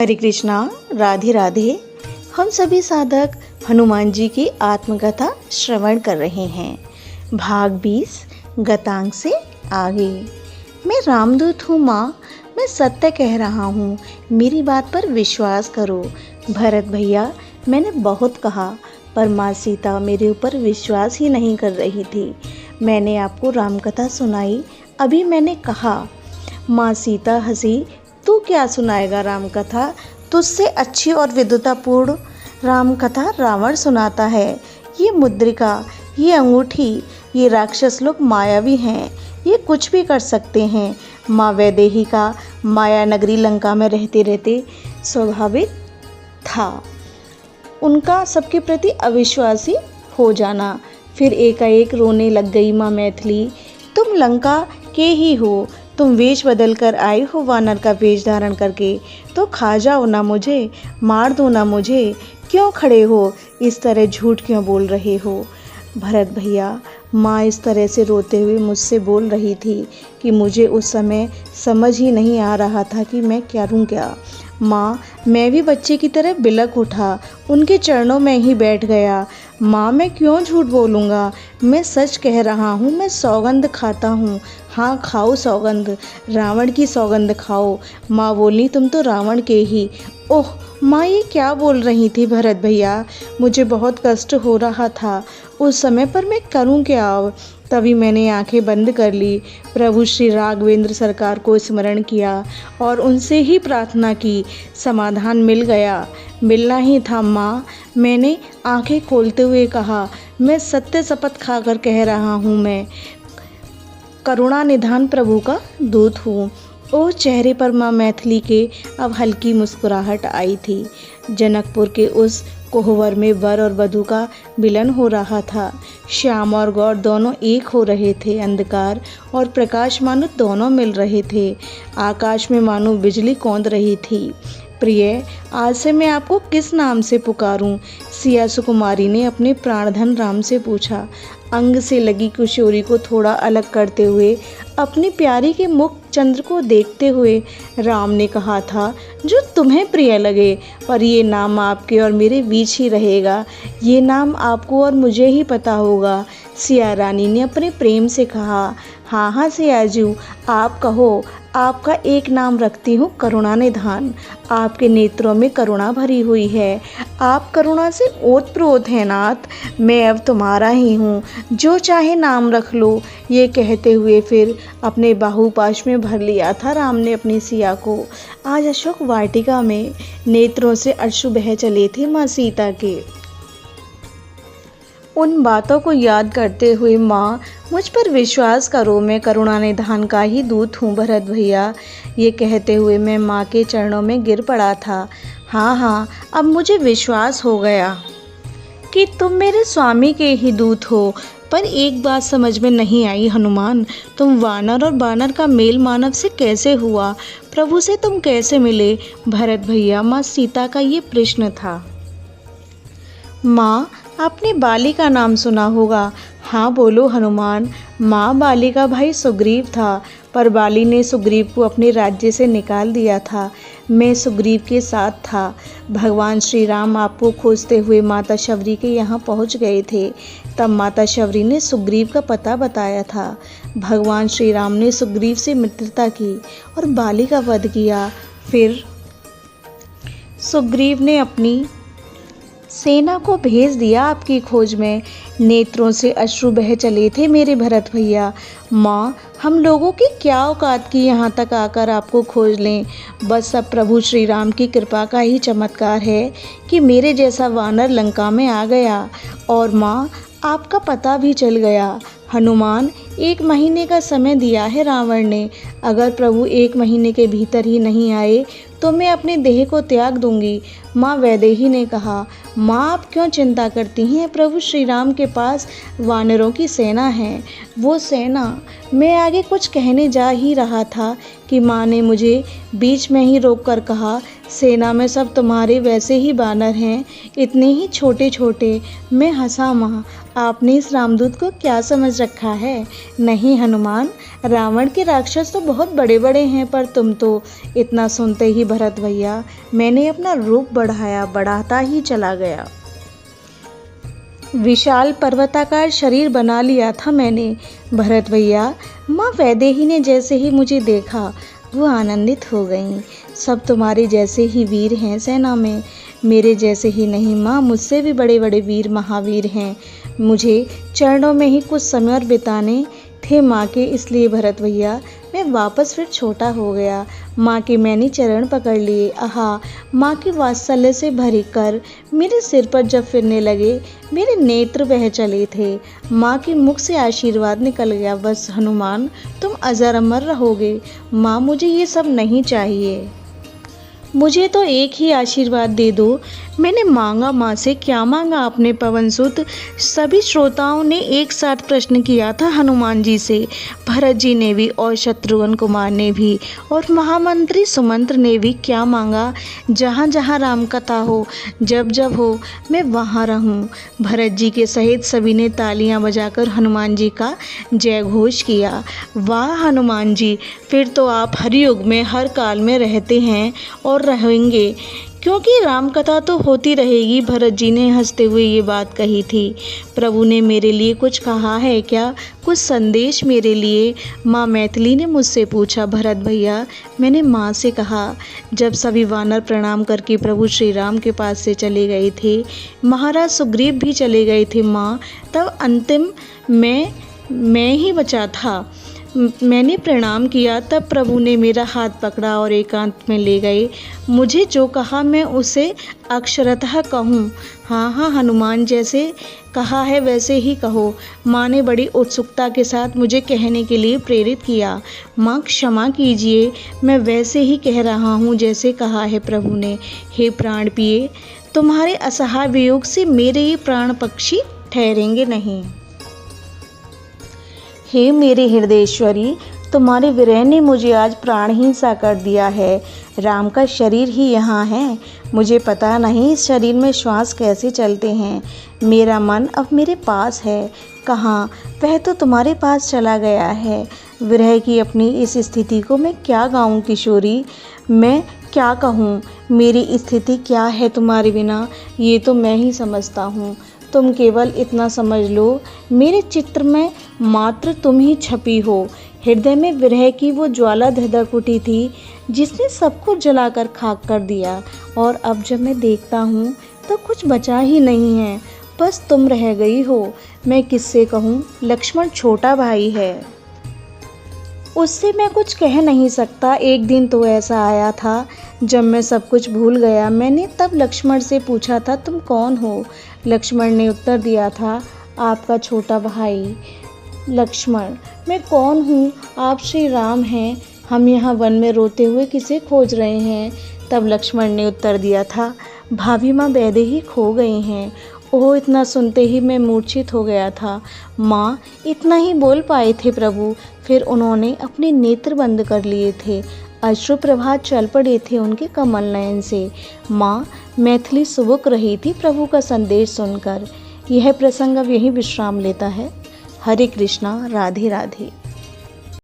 हरे कृष्णा, राधे राधे। हम सभी साधक हनुमान जी की आत्मकथा श्रवण कर रहे हैं। भाग 20 गतांग से आगे। मैं रामदूत हूँ माँ, मैं सत्य कह रहा हूँ, मेरी बात पर विश्वास करो। भरत भैया, मैंने बहुत कहा पर माँ सीता मेरे ऊपर विश्वास ही नहीं कर रही थी। मैंने आपको रामकथा सुनाई, अभी मैंने कहा। माँ सीता हंसी, तू क्या सुनाएगा रामकथा? तुझसे अच्छी और विद्वतापूर्ण रामकथा रावण सुनाता है। ये मुद्रिका, ये अंगूठी, ये राक्षस लोग मायावी हैं, ये कुछ भी कर सकते हैं। माँ वैदेही का माया नगरी लंका में रहते रहते स्वाभाविक था उनका सबके प्रति अविश्वासी हो जाना। फिर एकाएक रोने लग गई माँ मैथिली। तुम लंका के ही हो, तुम वेश बदल कर आए हो वानर का वेश धारण करके, तो खा जाओ ना मुझे, मार दो ना मुझे। क्यों खड़े हो, इस तरह झूठ क्यों बोल रहे हो? भरत भैया, माँ इस तरह से रोते हुए मुझसे बोल रही थी कि मुझे उस समय समझ ही नहीं आ रहा था कि मैं करूँ क्या। माँ, मैं भी बच्चे की तरह बिलक उठा, उनके चरणों में ही बैठ गया। माँ, मैं क्यों झूठ बोलूँगा, मैं सच कह रहा हूँ, मैं सौगंध खाता हूँ। हाँ, खाओ सौगंध, रावण की सौगंध खाओ। माँ बोली, तुम तो रावण के ही। ओह माँ, ये क्या बोल रही थी भरत भैया? मुझे बहुत कष्ट हो रहा था उस समय, पर मैं करूँ क्या अब? तभी मैंने आंखें बंद कर ली, प्रभु श्री राघवेंद्र सरकार को स्मरण किया और उनसे ही प्रार्थना की। समाधान मिल गया, मिलना ही था माँ। मैंने आंखें खोलते हुए कहा, मैं सत्य शपथ खाकर कह रहा हूँ, मैं करुणा निधान प्रभु का दूत हूँ। ओह, चेहरे पर माँ मैथिली के अब हल्की मुस्कुराहट आई थी। जनकपुर के उस कोहबर में वर और वधू का मिलन हो रहा था। श्याम और गौर दोनों एक हो रहे थे। अंधकार और प्रकाश मानो दोनों मिल रहे थे। आकाश में मानो बिजली कौंध रही थी। प्रिय, आज से मैं आपको किस नाम से पुकारूं? सिया सुकुमारी ने अपने प्राणधन राम से पूछा। अंग से लगी किशोरी को थोड़ा अलग करते हुए, अपनी प्यारी के मुख चंद्र को देखते हुए राम ने कहा था, जो तुम्हें प्रिय लगे, पर ये नाम आपके और मेरे बीच ही रहेगा। ये नाम आपको और मुझे ही पता होगा। सिया रानी ने अपने प्रेम से कहा। हाँ हाँ सियाजू, आप कहो। आपका एक नाम रखती हूँ, करुणा निधान। आपके नेत्रों में करुणा भरी हुई है, आप करुणा से ओतप्रोत हैं नाथ। मैं अब तुम्हारा ही हूँ, जो चाहे नाम रख लो। ये कहते हुए फिर अपने बाहुपाश में भर लिया था राम ने अपनी सिया को। आज अशोक वाटिका में नेत्रों से अश्रु बह चले थे माँ सीता के। उन बातों को याद करते हुए, माँ मुझ पर विश्वास करो, मैं करुणा निधान का ही दूत हूँ भरत भैया। ये कहते हुए मैं माँ के चरणों में गिर पड़ा था। हाँ हाँ, अब मुझे विश्वास हो गया कि तुम मेरे स्वामी के ही दूत हो। पर एक बात समझ में नहीं आई हनुमान, तुम वानर और बानर का मेल मानव से कैसे हुआ? प्रभु से तुम कैसे मिले? भरत भैया, माँ सीता का ये प्रश्न था। माँ, आपने बाली का नाम सुना होगा। हाँ बोलो हनुमान। माँ, बाली का भाई सुग्रीव था, पर बाली ने सुग्रीव को अपने राज्य से निकाल दिया था। मैं सुग्रीव के साथ था। भगवान श्री राम आपको खोजते हुए माता शबरी के यहाँ पहुँच गए थे। तब माता शबरी ने सुग्रीव का पता बताया था। भगवान श्री राम ने सुग्रीव से मित्रता की और बाली का वध किया। फिर सुग्रीव ने अपनी सेना को भेज दिया आपकी खोज में। नेत्रों से अश्रु बह चले थे मेरे भरत भैया। माँ, हम लोगों की क्या औकात की यहाँ तक आकर आपको खोज लें? बस अब प्रभु श्री राम की कृपा का ही चमत्कार है कि मेरे जैसा वानर लंका में आ गया और माँ आपका पता भी चल गया। हनुमान, 1 महीने का समय दिया है रावण ने। अगर प्रभु 1 महीने के भीतर ही नहीं आए तो मैं अपने देह को त्याग दूंगी। माँ वैदेही ने कहा। माँ, आप क्यों चिंता करती हैं? प्रभु श्री राम के पास वानरों की सेना है। वो सेना। मैं आगे कुछ कहने जा ही रहा था कि माँ ने मुझे बीच में ही रोक कर कहा, सेना में सब तुम्हारे वैसे ही बानर हैं, इतने ही छोटे छोटे। मैं हंसा, माँ आपने इस रामदूत को क्या समझ रखा है? नहीं हनुमान, रावण के राक्षस तो बहुत बड़े बड़े हैं, पर तुम तो। इतना सुनते ही भरत भैया मैंने अपना रूप बढ़ाता ही चला गया। विशाल पर्वताकार शरीर बना लिया था मैंने। भरत भैया, माँ वैदेही ने जैसे ही मुझे देखा वो आनंदित हो गईं। सब तुम्हारे जैसे ही वीर हैं सेना में, मेरे जैसे ही नहीं माँ, मुझसे भी बड़े बड़े वीर महावीर हैं। मुझे चरणों में ही कुछ समय और बिताने थे माँ के, इसलिए भरत भैया मैं वापस फिर छोटा हो गया। माँ के मैंने चरण पकड़ लिए। आहा, माँ की वात्सल्य से भरी कर मेरे सिर पर जब फिरने लगे, मेरे नेत्र बह चले थे। माँ के मुख से आशीर्वाद निकल गया, बस हनुमान तुम अजर अमर रहोगे। माँ मुझे ये सब नहीं चाहिए, मुझे तो एक ही आशीर्वाद दे दो। मैंने मांगा माँ से, क्या मांगा आपने पवनसुत? सभी श्रोताओं ने एक साथ प्रश्न किया था हनुमान जी से। भरत जी ने भी और शत्रुघ्न कुमार ने भी और महामंत्री सुमंत्र ने भी। क्या मांगा? जहाँ जहाँ राम कथा हो, जब जब हो, मैं वहाँ रहूँ। भरत जी के सहित सभी ने तालियां बजाकर हनुमान जी का जय घोष किया। वाह हनुमान जी, फिर तो आप हर युग में हर काल में रहते हैं और रहेंगे, क्योंकि राम कथा तो होती रहेगी। भरत जी ने हंसते हुए ये बात कही थी। प्रभु ने मेरे लिए कुछ कहा है क्या? कुछ संदेश मेरे लिए? माँ मैथिली ने मुझसे पूछा। भरत भैया, मैंने माँ से कहा। जब सभी वानर प्रणाम करके प्रभु श्री राम के पास से चले गए थे, महाराज सुग्रीव भी चले गए थे माँ, तब अंतिम मैं ही बचा था। मैंने प्रणाम किया, तब प्रभु ने मेरा हाथ पकड़ा और एकांत में ले गए। मुझे जो कहा मैं उसे अक्षरतः कहूँ। हाँ हाँ हनुमान, जैसे कहा है वैसे ही कहो। माँ ने बड़ी उत्सुकता के साथ मुझे कहने के लिए प्रेरित किया। माँ क्षमा कीजिए, मैं वैसे ही कह रहा हूँ जैसे कहा है प्रभु ने। हे प्राण पिए, तुम्हारे असहाय वियोग से मेरे ये प्राण पक्षी ठहरेंगे नहीं। हे मेरे हृदयेश्वरी, तुम्हारे विरह ने मुझे आज प्राणहीन सा कर दिया है। राम का शरीर ही यहाँ है, मुझे पता नहीं इस शरीर में श्वास कैसे चलते हैं। मेरा मन अब मेरे पास है। कहाँ? वह तो तुम्हारे पास चला गया है। विरह की अपनी इस स्थिति को मैं क्या गाऊँ किशोरी, मैं क्या कहूँ? मेरी स्थिति क्या है तुम्हारे बिना, ये तो मैं ही समझता हूँ। तुम केवल इतना समझ लो, मेरे चित्र में मात्र तुम ही छपी हो। हृदय में विरह की वो ज्वाला धधक उठी थी जिसने सबको जलाकर खाक कर दिया, और अब जब मैं देखता हूँ तो कुछ बचा ही नहीं है, बस तुम रह गई हो। मैं किससे कहूँ? लक्ष्मण छोटा भाई है, उससे मैं कुछ कह नहीं सकता। एक दिन तो ऐसा आया था जब मैं सब कुछ भूल गया। मैंने तब लक्ष्मण से पूछा था, तुम कौन हो? लक्ष्मण ने उत्तर दिया था, आपका छोटा भाई। लक्ष्मण, मैं कौन हूँ? आप श्री राम हैं। हम यहाँ वन में रोते हुए किसे खोज रहे हैं? तब लक्ष्मण ने उत्तर दिया था, भाभी माँ वैदेही खो गई हैं। ओह, इतना सुनते ही मैं मूर्छित हो गया था। माँ, इतना ही बोल पाए थे प्रभु, फिर उन्होंने अपने नेत्र बंद कर लिए थे। अश्रु प्रवाह चल पड़े थे उनके कमल नयन से। माँ मैथिली सुबक रही थी प्रभु का संदेश सुनकर। यह प्रसंग अब यहीं विश्राम लेता है। हरे कृष्णा, राधे राधे।